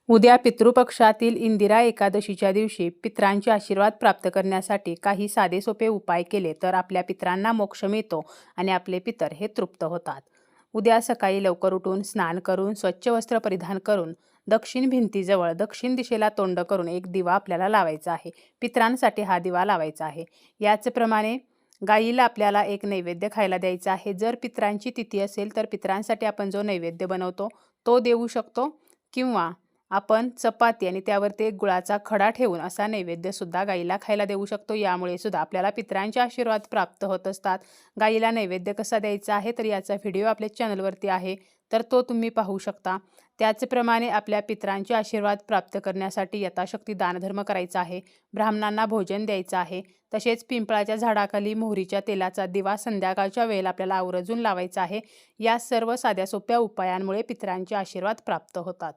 उद्या पितृपक्षातील इंदिरा एकादशीच्या दिवशी पितरांचे आशीर्वाद प्राप्त करण्यासाठी काही साधे सोपे उपाय केले तर आपल्या पितरांना मोक्ष मिळतो आणि आपले पितर हे तृप्त होतात. उद्या सकाळी लवकर उठून स्नान करून स्वच्छ वस्त्र परिधान करून दक्षिण भिंतीजवळ दक्षिण दिशेला तोंड करून एक दिवा आपल्याला लावायचा आहे. पितरांसाठी हा दिवा लावायचा आहे. याचप्रमाणे गाईला आपल्याला एक नैवेद्य खायला द्यायचा आहे. जर पितरांची तिथी असेल तर पितरांसाठी आपण जो नैवेद्य बनवतो तो देऊ शकतो, किंवा आपण चपाती आणि त्यावर ते गुळाचा खडा ठेवून असा नैवेद्य सुद्धा गाईला खायला देऊ शकतो. यामुळे सुद्धा आपल्याला पितरांचे आशीर्वाद प्राप्त होत असतात. गाईला नैवेद्य कसा द्यायचा आहे तर याचा व्हिडिओ आपल्या चॅनलवरती आहे, तर तो तुम्ही पाहू शकता. त्याचप्रमाणे आपल्या पितरांचे आशीर्वाद प्राप्त करण्यासाठी यथाशक्ती दानधर्म करायचा आहे. ब्राह्मणांना भोजन द्यायचं आहे. तसेच पिंपळाच्या झाडाखाली मोहरीच्या तेलाचा दिवा संध्याकाळच्या वेळेला आपल्याला आवर्जून लावायचा आहे. या सर्व साध्या सोप्या उपायांमुळे पितरांचे आशीर्वाद प्राप्त होतात.